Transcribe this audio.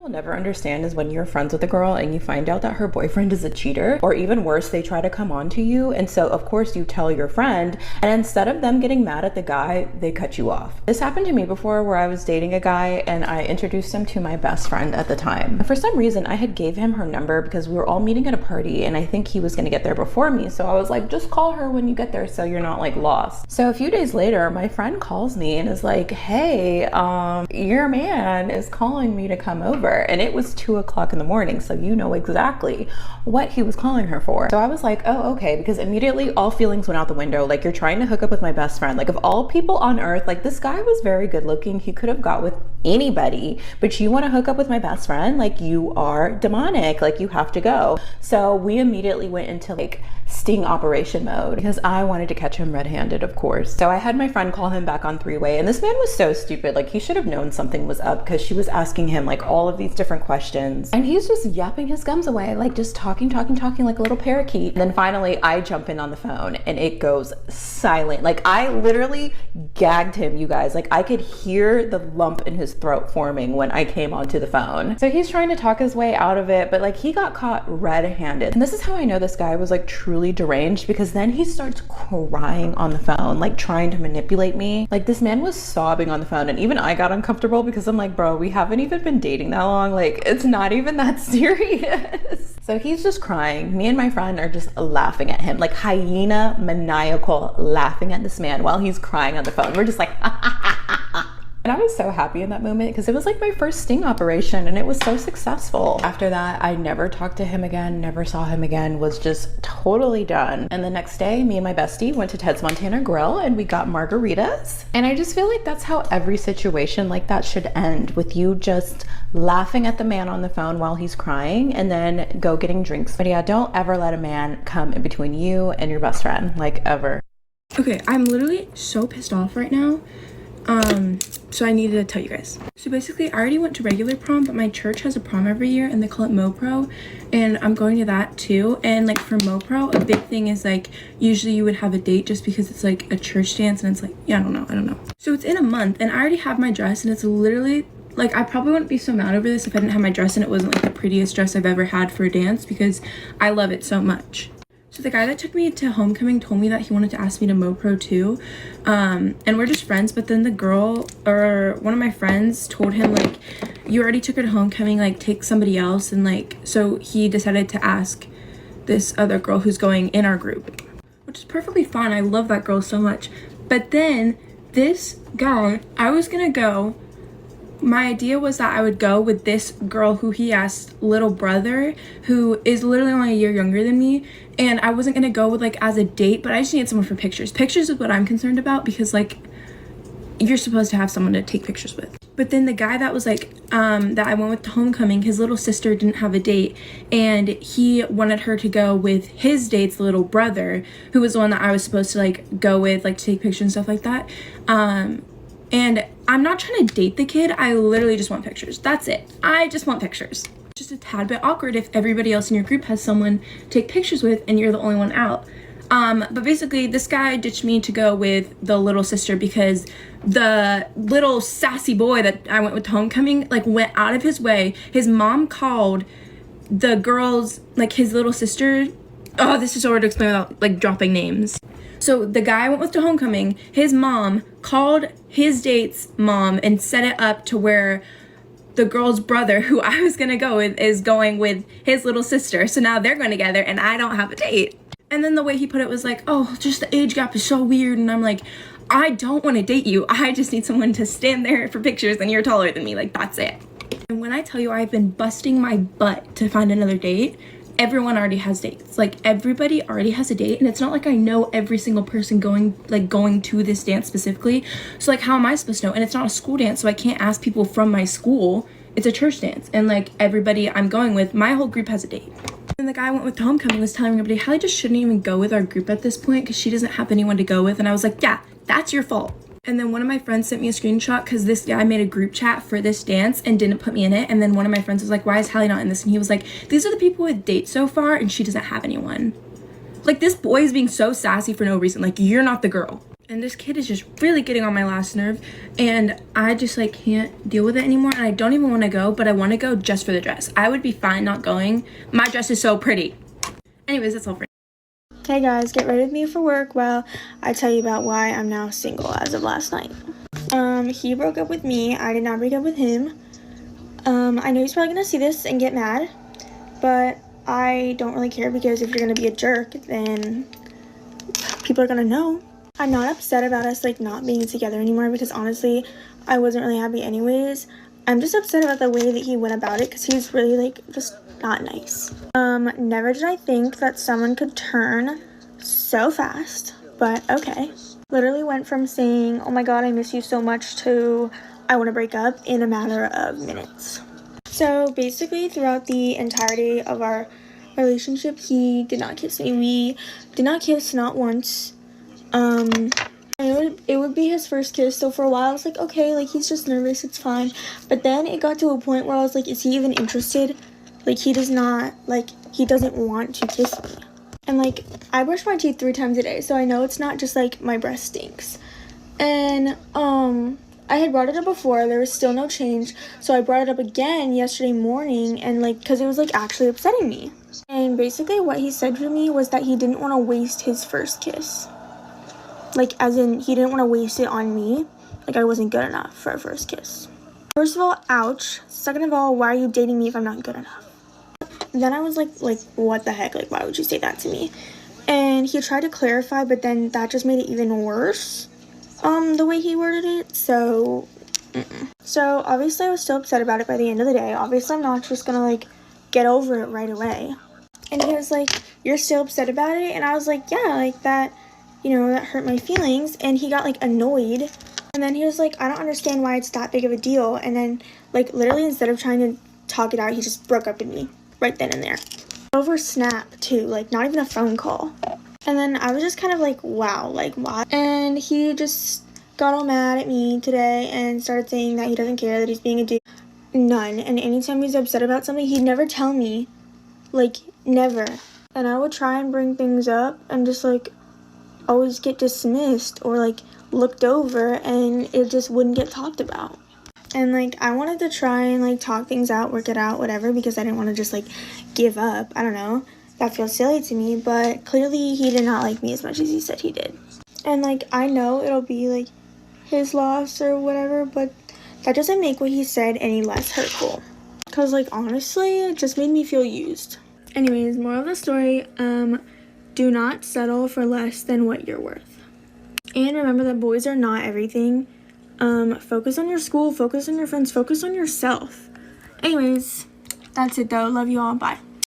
I'll never understand is when you're friends with a girl and you find out that her boyfriend is a cheater, or even worse, they try to come on to you. And so of course you tell your friend, and instead of them getting mad at the guy, they cut you off. This happened to me before, where I was dating a guy and I introduced him to my best friend at the time. And for some reason I had gave him her number because we were all meeting at a party and I think he was gonna get there before me. So I was like, just call her when you get there so you're not like lost. So a few days later, my friend calls me and is like, hey, your man is calling me to come over. And it was 2 o'clock in the morning, so you know exactly what he was calling her for. So I was like, oh, okay, because immediately all feelings went out the window. Like, you're trying to hook up with my best friend. Like, of all people on earth, like, this guy was very good looking. He could have got with anybody, but you want to hook up with my best friend? Like, you are demonic. Like, you have to go. So we immediately went into like sting operation mode because I wanted to catch him red-handed, of course. So I had my friend call him back on three-way, and this man was so stupid. Like, he should have known something was up because she was asking him like all of these different questions and he's just yapping his gums away, like just talking like a little parakeet. And then finally I jump in on the phone and it goes silent. Like, I literally gagged him, you guys. Like, I could hear the lump in his throat forming when I came onto the phone. So he's trying to talk his way out of it, but like, he got caught red-handed. And this is how I know this guy was like truly deranged, because then he starts crying on the phone, like trying to manipulate me. Like, this man was sobbing on the phone, and even I got uncomfortable because I'm like, bro, we haven't even been dating that long. Like, it's not even that serious. So he's just crying. Me and my friend are just laughing at him, like hyena maniacal, laughing at this man while he's crying on the phone. We're just like, and I was so happy in that moment because it was like my first sting operation and it was so successful. After that, I never talked to him again, never saw him again, was just totally done. And the next day, me and my bestie went to Ted's Montana Grill and we got margaritas. And I just feel like that's how every situation like that should end, with you just laughing at the man on the phone while he's crying and then go getting drinks. But yeah, don't ever let a man come in between you and your best friend, like, ever. Okay, I'm literally so pissed off right now. So I needed to tell you guys. So basically, I already went to regular prom, but my church has a prom every year and they call it MoPro, and I'm going to that too. And like for MoPro, a big thing is like usually you would have a date just because it's like a church dance and it's like, yeah, I don't know. So it's in a month and I already have my dress, and it's literally like, I probably wouldn't be so mad over this if I didn't have my dress and it wasn't like the prettiest dress I've ever had for a dance, because I love it so much. So the guy that took me to homecoming told me that he wanted to ask me to MoPro too. And we're just friends, but then the girl, or one of my friends, told him like, you already took her to homecoming, like take somebody else. And like, so he decided to ask this other girl who's going in our group, which is perfectly fine. I love that girl so much. But then this guy, I was gonna go, my idea was that I would go with this girl who he asked little brother, who is literally only a year younger than me. And I wasn't gonna go with like as a date, but I just needed someone for pictures. Pictures is what I'm concerned about, because like you're supposed to have someone to take pictures with. But then the guy that was like, that I went with to homecoming, his little sister didn't have a date, and he wanted her to go with his date's little brother, who was the one that I was supposed to like go with, like to take pictures and stuff like that. And I'm not trying to date the kid. I literally just want pictures. That's it. I just want pictures. Just a tad bit awkward if everybody else in your group has someone to take pictures with and you're the only one out. But basically this guy ditched me to go with the little sister because the little sassy boy that I went with to homecoming like went out of his way. His mom called the girls, like his little sister. Oh, this is so hard to explain without like dropping names. So the guy I went with to homecoming, his mom called his date's mom and set it up to where the girl's brother, who I was gonna go with, is going with his little sister. So now they're going together and I don't have a date. And then the way he put it was like, oh, just the age gap is so weird. And I'm like, I don't want to date you. I just need someone to stand there for pictures and you're taller than me. Like, that's it. And when I tell you I've been busting my butt to find another date, everyone already has dates. Like, everybody already has a date, and it's not like I know every single person going to this dance specifically. So like, how am I supposed to know? And it's not a school dance, so I can't ask people from my school. It's a church dance, and like everybody I'm going with, my whole group has a date. And the guy I went with to homecoming was telling everybody, Hallie just shouldn't even go with our group at this point because she doesn't have anyone to go with. And I was like, yeah, that's your fault. And then one of my friends sent me a screenshot because this guy made a group chat for this dance and didn't put me in it. And then one of my friends was like, why is Hallie not in this? And he was like, these are the people with dates so far and she doesn't have anyone. Like, this boy is being so sassy for no reason. Like, you're not the girl. And this kid is just really getting on my last nerve, and I just like can't deal with it anymore, and I don't even want to go, but I want to go just for the dress. I would be fine not going. My dress is so pretty. Anyways, that's all for now. Hey guys, get ready with me for work while I tell you about why I'm now single as of last night. He broke up with me. I did not break up with him. I know he's probably gonna see this and get mad, but I don't really care, because if you're gonna be a jerk, then people are gonna know. I'm not upset about us like not being together anymore, because honestly I wasn't really happy anyways. I'm just upset about the way that he went about it, because he's really like just not nice. Never did I think that someone could turn so fast, but okay. Literally went from saying, oh my god, I miss you so much, to I want to break up in a matter of minutes. So basically throughout the entirety of our relationship, he did not kiss me. We did not kiss, not once. And it would be his first kiss, so for a while I was like, okay, like he's just nervous, it's fine. But then it got to a point where I was like, is he even interested? Like he doesn't want to kiss me. And like I brush my teeth 3 times a day, so I know it's not just like my breath stinks. And I had brought it up before, there was still no change, so I brought it up again yesterday morning, and like because it was like actually upsetting me. And basically what he said to me was that he didn't want to waste his first kiss. Like, as in, he didn't want to waste it on me. Like, I wasn't good enough for a first kiss. First of all, ouch. Second of all, why are you dating me if I'm not good enough? Then I was like, what the heck? Like, why would you say that to me? And he tried to clarify, but then that just made it even worse, the way he worded it. So, So, obviously, I was still upset about it by the end of the day. Obviously, I'm not just gonna, like, get over it right away. And he was like, you're still upset about it? And I was like, yeah, like, that hurt my feelings. And he got like annoyed, and then he was like, I don't understand why it's that big of a deal. And then like literally instead of trying to talk it out, he just broke up with me right then and there, over Snap too, like not even a phone call. And then I was just kind of like, wow, like why? And he just got all mad at me today and started saying that he doesn't care, that he's being a dude. None. And anytime he's upset about something, he'd never tell me, like never. And I would try and bring things up and just like always get dismissed or like looked over, and it just wouldn't get talked about. And like I wanted to try and like talk things out, work it out, whatever, because I didn't want to just like give up. I don't know, that feels silly to me, but clearly he did not like me as much as he said he did. And like I know it'll be like his loss or whatever, but that doesn't make what he said any less hurtful, because like honestly it just made me feel used. Anyways, moral of the story, do not settle for less than what you're worth. And remember that boys are not everything. Focus on your school, focus on your friends, focus on yourself. Anyways, that's it though. Love you all. Bye.